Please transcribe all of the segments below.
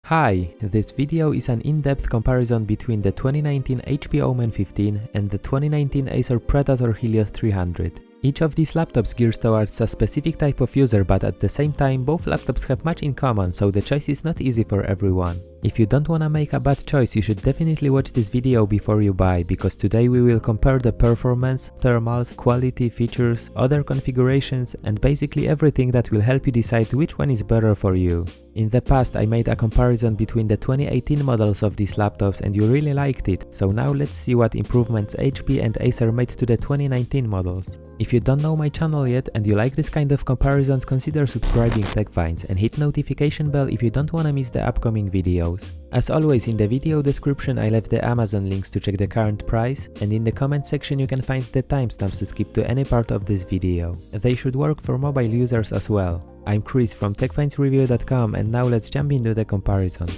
Hi, this video is an in-depth comparison between the 2019 HP Omen 15 and the 2019 Acer Predator Helios 300. Each of these laptops gears towards a specific type of user, but at the same time both laptops have much in common, so the choice is not easy for everyone. If you don't wanna make a bad choice, you should definitely watch this video before you buy, because today we will compare the performance, thermals, quality, features, other configurations, and basically everything that will help you decide which one is better for you. In the past I made a comparison between the 2018 models of these laptops and you really liked it, so now let's see what improvements HP and Acer made to the 2019 models. If you don't know my channel yet and you like this kind of comparisons, consider subscribing TechFinds and hit notification bell if you don't wanna miss the upcoming videos. As always, in the video description I left the Amazon links to check the current price, and in the comment section you can find the timestamps to skip to any part of this video. They should work for mobile users as well. I'm Chris from TechFindsReview.com, and now let's jump into the comparison.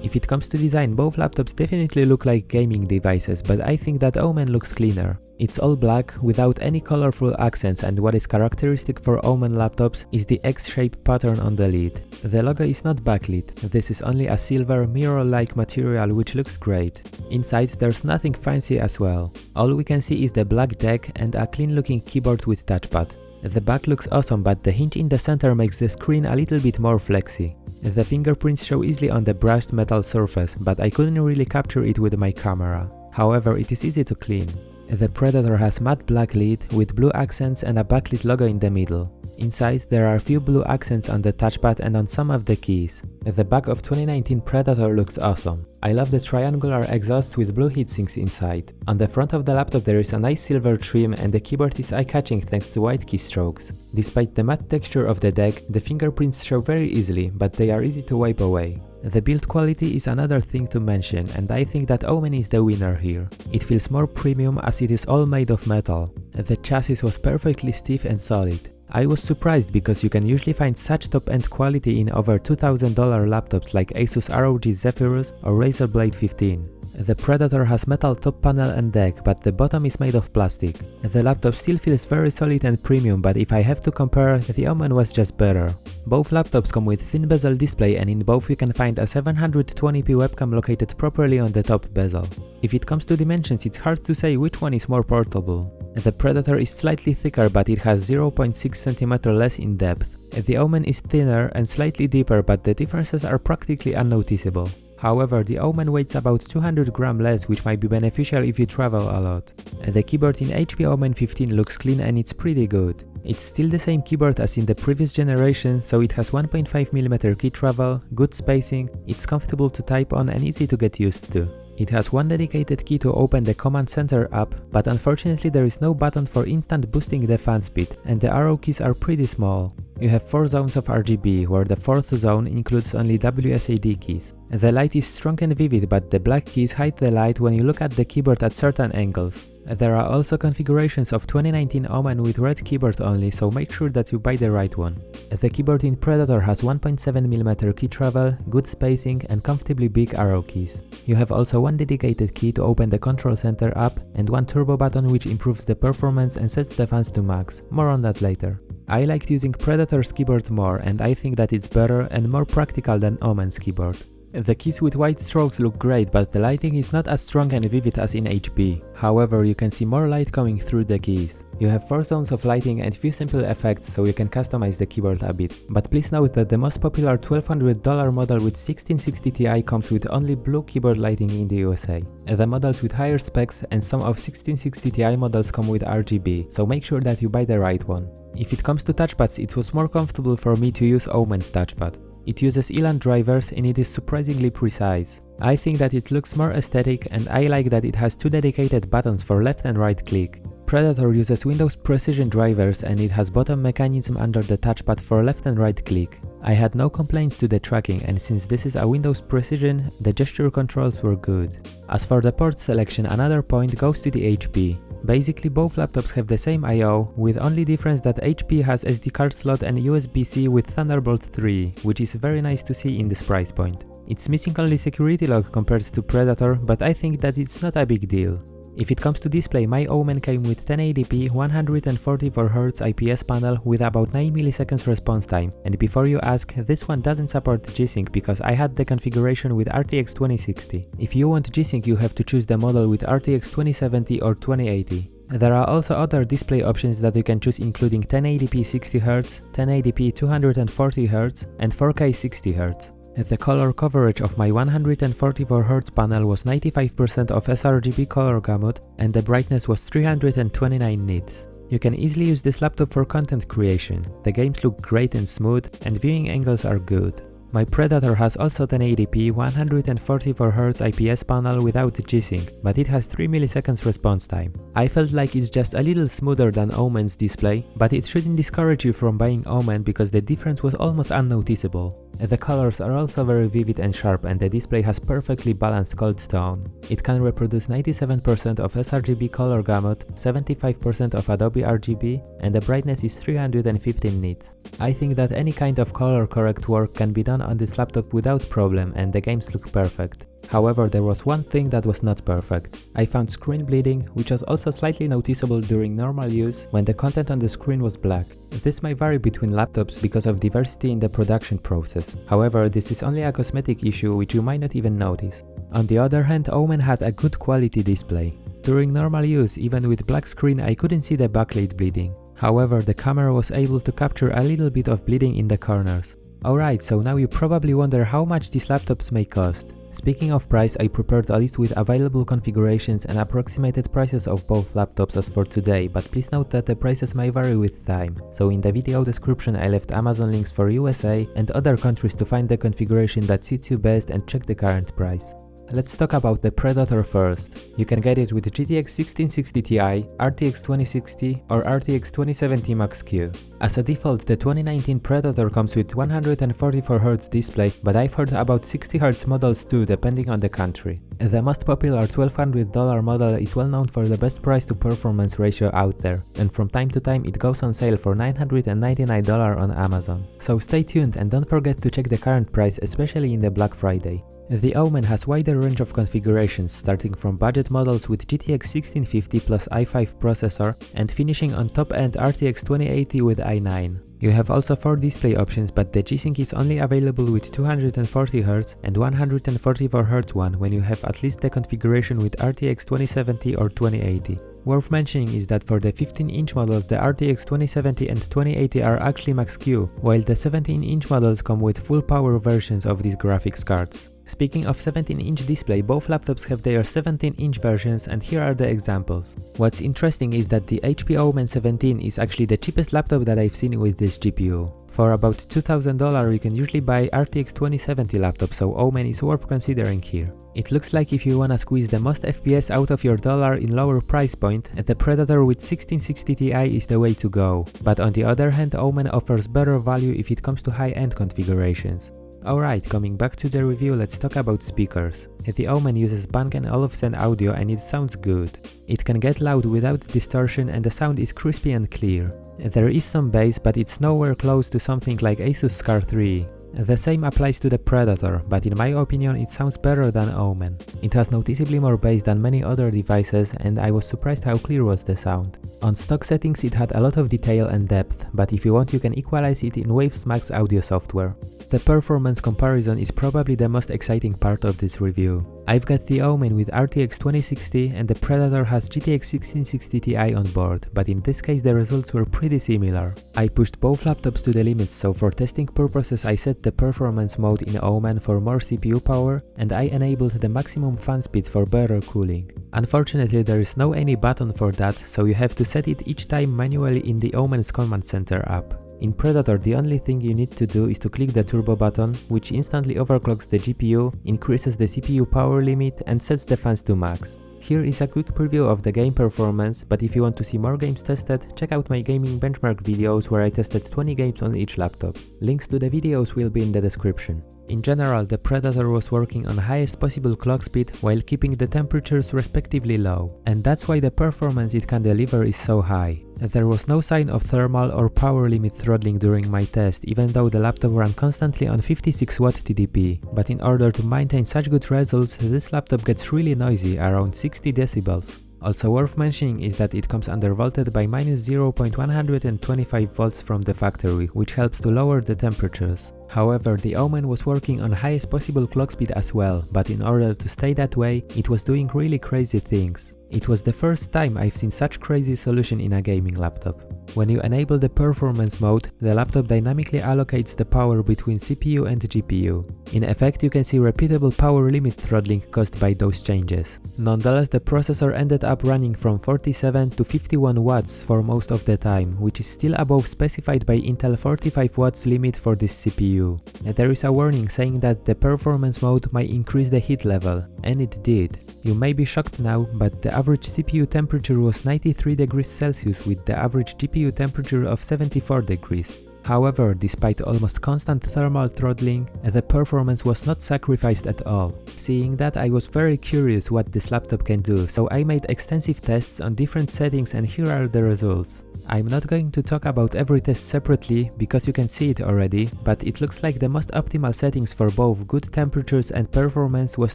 If it comes to design, both laptops definitely look like gaming devices, but I think that Omen looks cleaner. It's all black, without any colorful accents, and what is characteristic for Omen laptops is the X-shaped pattern on the lid. The logo is not backlit, this is only a silver, mirror-like material which looks great. Inside there's nothing fancy as well. All we can see is the black deck and a clean-looking keyboard with touchpad. The back looks awesome, but the hinge in the center makes the screen a little bit more flexy. The fingerprints show easily on the brushed metal surface, but I couldn't really capture it with my camera. However, it is easy to clean. The Predator has matte black lid with blue accents and a backlit logo in the middle. Inside there are a few blue accents on the touchpad and on some of the keys. The back of 2019 Predator looks awesome. I love the triangular exhaust with blue heatsinks inside. On the front of the laptop there is a nice silver trim and the keyboard is eye-catching thanks to white keystrokes. Despite the matte texture of the deck, the fingerprints show very easily, but they are easy to wipe away. The build quality is another thing to mention, and I think that Omen is the winner here. It feels more premium as it is all made of metal. The chassis was perfectly stiff and solid. I was surprised because you can usually find such top-end quality in over $2,000 laptops like Asus ROG Zephyrus or Razer Blade 15. The Predator has metal top panel and deck, but the bottom is made of plastic. The laptop still feels very solid and premium, but if I have to compare, the Omen was just better. Both laptops come with thin bezel display, and in both you can find a 720p webcam located properly on the top bezel. If it comes to dimensions, it's hard to say which one is more portable. The Predator is slightly thicker, but it has 0.6 cm less in depth. The Omen is thinner and slightly deeper, but the differences are practically unnoticeable. However, the Omen weighs about 200 grams less, which might be beneficial if you travel a lot. The keyboard in HP Omen 15 looks clean and it's pretty good. It's still the same keyboard as in the previous generation, so it has 1.5mm key travel, good spacing, it's comfortable to type on and easy to get used to. It has one dedicated key to open the Command Center app, but unfortunately there is no button for instant boosting the fan speed, and the arrow keys are pretty small. You have 4 zones of RGB, where the 4th zone includes only WSAD keys. The light is strong and vivid, but the black keys hide the light when you look at the keyboard at certain angles. There are also configurations of 2019 Omen with red keyboard only, so make sure that you buy the right one. The keyboard in Predator has 1.7mm key travel, good spacing and comfortably big arrow keys. You have also one dedicated key to open the Control Center app and one turbo button which improves the performance and sets the fans to max, more on that later. I liked using Predator's keyboard more, and I think that it's better and more practical than Omen's keyboard. The keys with white strokes look great, but the lighting is not as strong and vivid as in HP. However, you can see more light coming through the keys. You have 4 zones of lighting and few simple effects, so you can customize the keyboard a bit. But please note that the most popular $1,200 model with 1660 Ti comes with only blue keyboard lighting in the USA. The models with higher specs and some of 1660 Ti models come with RGB, so make sure that you buy the right one. If it comes to touchpads, it was more comfortable for me to use Omen's touchpad. It uses Elan drivers and it is surprisingly precise. I think that it looks more aesthetic, and I like that it has 2 dedicated buttons for left and right click. Predator uses Windows Precision drivers and it has bottom mechanism under the touchpad for left and right click. I had no complaints to the tracking, and since this is a Windows Precision, the gesture controls were good. As for the port selection, another point goes to the HP. Basically both laptops have the same I/O, with only difference that HP has SD card slot and USB-C with Thunderbolt 3, which is very nice to see in this price point. It's missing only security lock compared to Predator, but I think that it's not a big deal. If it comes to display, my Omen came with 1080p 144Hz IPS panel with about 9 milliseconds response time, and before you ask, this one doesn't support G-Sync because I had the configuration with RTX 2060. If you want G-Sync, you have to choose the model with RTX 2070 or 2080. There are also other display options that you can choose, including 1080p 60Hz, 1080p 240Hz, and 4K 60Hz. The color coverage of my 144Hz panel was 95% of sRGB color gamut, and the brightness was 329 nits. You can easily use this laptop for content creation. The games look great and smooth, and viewing angles are good. My Predator has also 1080p 144Hz IPS panel without G-Sync, but it has 3 milliseconds response time. I felt like it's just a little smoother than Omen's display, but it shouldn't discourage you from buying Omen because the difference was almost unnoticeable. The colors are also very vivid and sharp, and the display has perfectly balanced cold tone. It can reproduce 97% of sRGB color gamut, 75% of Adobe RGB, and the brightness is 315 nits. I think that any kind of color correct work can be done on this laptop without problem, and the games look perfect. However, there was one thing that was not perfect. I found screen bleeding, which was also slightly noticeable during normal use when the content on the screen was black. This may vary between laptops because of diversity in the production process. However, this is only a cosmetic issue which you might not even notice. On the other hand, Omen had a good quality display. During normal use, even with black screen, I couldn't see the backlight bleeding. However, the camera was able to capture a little bit of bleeding in the corners. Alright, so now you probably wonder how much these laptops may cost. Speaking of price, I prepared a list with available configurations and approximated prices of both laptops as for today, but please note that the prices may vary with time. So in the video description I left Amazon links for USA and other countries to find the configuration that suits you best and check the current price. Let's talk about the Predator first. You can get it with GTX 1660 Ti, RTX 2060 or RTX 2070 Max-Q. As a default, the 2019 Predator comes with 144Hz display, but I've heard about 60Hz models too, depending on the country. The most popular $1200 model is well known for the best price to performance ratio out there, and from time to time it goes on sale for $999 on Amazon. So stay tuned and don't forget to check the current price, especially in the Black Friday. The Omen has wider range of configurations, starting from budget models with GTX 1650 plus i5 processor and finishing on top-end RTX 2080 with i9. You have also 4 display options, but the G-Sync is only available with 240Hz and 144Hz one when you have at least the configuration with RTX 2070 or 2080. Worth mentioning is that for the 15-inch models, the RTX 2070 and 2080 are actually Max-Q, while the 17-inch models come with full power versions of these graphics cards. Speaking of 17-inch display, both laptops have their 17-inch versions, and here are the examples. What's interesting is that the HP Omen 17 is actually the cheapest laptop that I've seen with this GPU. For about $2,000 you can usually buy RTX 2070 laptop, so Omen is worth considering here. It looks like if you wanna squeeze the most FPS out of your dollar in lower price point, the Predator with 1660 Ti is the way to go. But on the other hand, Omen offers better value if it comes to high-end configurations. Alright, coming back to the review, let's talk about speakers. The Omen uses Bang & Olufsen audio and it sounds good. It can get loud without distortion and the sound is crispy and clear. There is some bass, but it's nowhere close to something like Asus Scar 3. The same applies to the Predator, but in my opinion it sounds better than Omen. It has noticeably more bass than many other devices and I was surprised how clear was the sound. On stock settings it had a lot of detail and depth, but if you want you can equalize it in Waves Max audio software. The performance comparison is probably the most exciting part of this review. I've got the Omen with RTX 2060 and the Predator has GTX 1660 Ti on board, but in this case the results were pretty similar. I pushed both laptops to the limits, so for testing purposes I set the performance mode in Omen for more CPU power and I enabled the maximum fan speed for better cooling. Unfortunately there is no any button for that, so you have to set it each time manually in the Omen's Command Center app. In Predator, the only thing you need to do is to click the turbo button, which instantly overclocks the GPU, increases the CPU power limit and sets the fans to max. Here is a quick preview of the game performance, but if you want to see more games tested, check out my gaming benchmark videos where I tested 20 games on each laptop. Links to the videos will be in the description. In general, the Predator was working on highest possible clock speed while keeping the temperatures respectively low, and that's why the performance it can deliver is so high. There was no sign of thermal or power limit throttling during my test, even though the laptop ran constantly on 56 Watt TDP, but in order to maintain such good results, this laptop gets really noisy, around 60 decibels. Also worth mentioning is that it comes undervolted by minus 0.125 volts from the factory, which helps to lower the temperatures. However, the Omen was working on highest possible clock speed as well, but in order to stay that way, it was doing really crazy things. It was the first time I've seen such crazy solution in a gaming laptop. When you enable the performance mode, the laptop dynamically allocates the power between CPU and GPU. In effect, you can see repeatable power limit throttling caused by those changes. Nonetheless, the processor ended up running from 47 to 51 watts for most of the time, which is still above specified by Intel 45 watts limit for this CPU. There is a warning saying that the performance mode might increase the heat level, and it did. You may be shocked now, but the average CPU temperature was 93 degrees Celsius with the average GPU temperature of 74 degrees. However, despite almost constant thermal throttling, the performance was not sacrificed at all. Seeing that, I was very curious what this laptop can do, so I made extensive tests on different settings and here are the results. I'm not going to talk about every test separately because you can see it already, but it looks like the most optimal settings for both good temperatures and performance was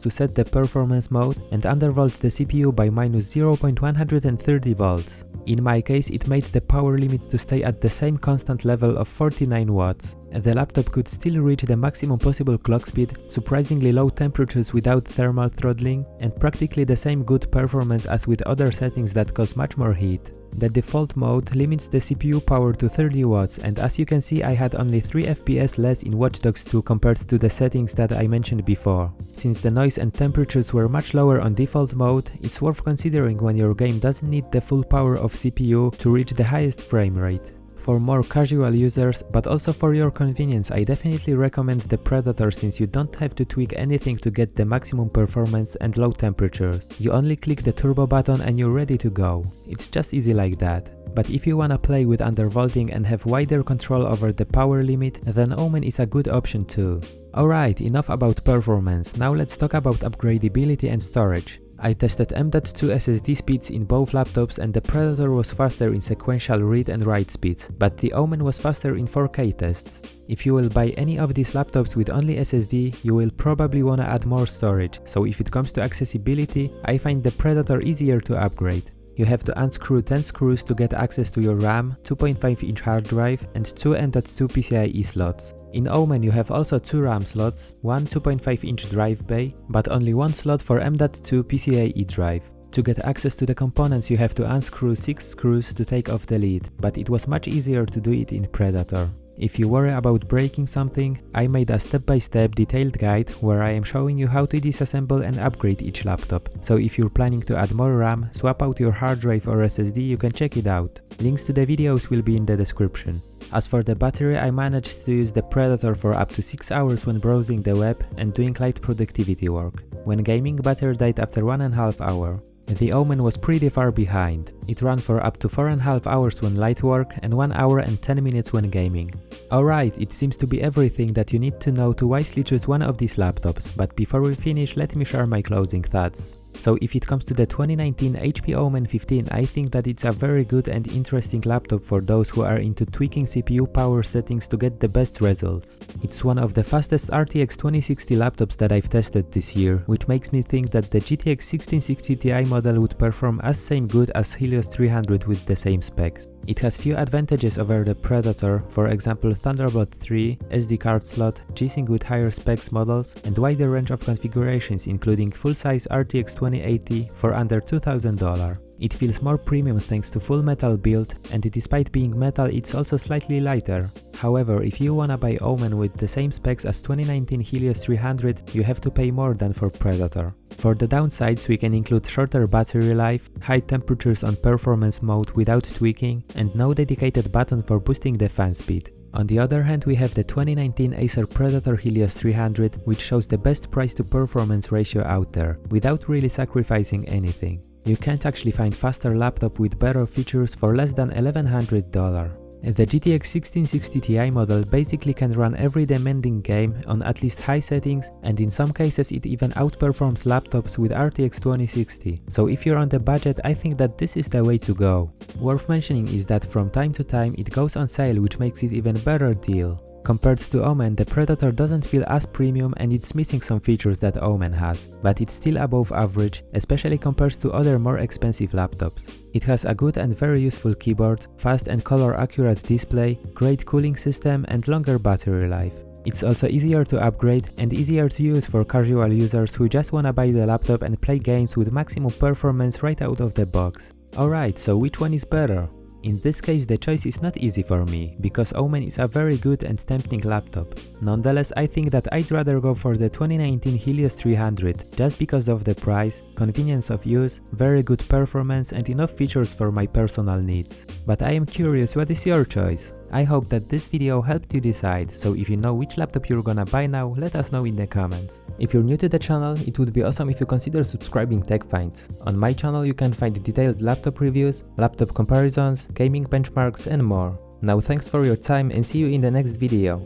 to set the performance mode and undervolt the CPU by minus 0.130 volts. In my case, it made the power limit to stay at the same constant level of 49 watts. The laptop could still reach the maximum possible clock speed, surprisingly low temperatures without thermal throttling, and practically the same good performance as with other settings that cause much more heat. The default mode limits the CPU power to 30 watts, and as you can see, I had only 3 FPS less in Watch Dogs 2 compared to the settings that I mentioned before. Since the noise and temperatures were much lower on default mode, it's worth considering when your game doesn't need the full power of CPU to reach the highest frame rate. For more casual users, but also for your convenience, I definitely recommend the Predator since you don't have to tweak anything to get the maximum performance and low temperatures. You only click the turbo button and you're ready to go. It's just easy like that. But if you wanna play with undervolting and have wider control over the power limit, then Omen is a good option too. Alright, enough about performance, now let's talk about upgradability and storage. I tested M.2 SSD speeds in both laptops and the Predator was faster in sequential read and write speeds, but the Omen was faster in 4K tests. If you will buy any of these laptops with only SSD, you will probably wanna add more storage, so if it comes to accessibility, I find the Predator easier to upgrade. You have to unscrew 10 screws to get access to your RAM, 2.5-inch hard drive and 2 M.2 PCIe slots. In Omen you have also 2 RAM slots, one 2.5-inch drive bay, but only one slot for M.2 PCIe drive. To get access to the components you have to unscrew 6 screws to take off the lid, but it was much easier to do it in Predator. If you worry about breaking something, I made a step-by-step detailed guide where I am showing you how to disassemble and upgrade each laptop. So if you're planning to add more RAM, swap out your hard drive or SSD, you can check it out. Links to the videos will be in the description. As for the battery, I managed to use the Predator for up to 6 hours when browsing the web and doing light productivity work. When gaming, battery died after 1.5 hours. The Omen was pretty far behind. It ran for up to 4.5 hours when light work and 1 hour and 10 minutes when gaming. Alright, it seems to be everything that you need to know to wisely choose one of these laptops, but before we finish, let me share my closing thoughts. So if it comes to the 2019 HP Omen 15, I think that it's a very good and interesting laptop for those who are into tweaking CPU power settings to get the best results. It's one of the fastest RTX 2060 laptops that I've tested this year, which makes me think that the GTX 1660 Ti model would perform as same good as Helios 300 with the same specs. It has few advantages over the Predator, for example Thunderbolt 3, SD card slot, G-Sync with higher specs models, and wider range of configurations including full-size RTX 2080 for under $2,000. It feels more premium thanks to full metal build, and despite being metal it's also slightly lighter. However, if you wanna buy Omen with the same specs as 2019 Helios 300, you have to pay more than for Predator. For the downsides we can include shorter battery life, high temperatures on performance mode without tweaking, and no dedicated button for boosting the fan speed. On the other hand, we have the 2019 Acer Predator Helios 300, which shows the best price to performance ratio out there, without really sacrificing anything. You can't actually find faster laptop with better features for less than $1,100. The GTX 1660 Ti model basically can run every demanding game on at least high settings, and in some cases it even outperforms laptops with RTX 2060. So if you're on the budget, I think that this is the way to go. Worth mentioning is that from time to time it goes on sale, which makes it even better deal. Compared to Omen, the Predator doesn't feel as premium and it's missing some features that Omen has, but it's still above average, especially compared to other more expensive laptops. It has a good and very useful keyboard, fast and color accurate display, great cooling system and longer battery life. It's also easier to upgrade and easier to use for casual users who just wanna buy the laptop and play games with maximum performance right out of the box. Alright, so which one is better? In this case the choice is not easy for me, because Omen is a very good and tempting laptop. Nonetheless, I think that I'd rather go for the 2019 Helios 300 just because of the price, convenience of use, very good performance and enough features for my personal needs. But I am curious, what is your choice? I hope that this video helped you decide, so if you know which laptop you're gonna buy now, let us know in the comments. If you're new to the channel, it would be awesome if you consider subscribing TechFinds. On my channel you can find detailed laptop reviews, laptop comparisons, gaming benchmarks and more. Now thanks for your time and see you in the next video.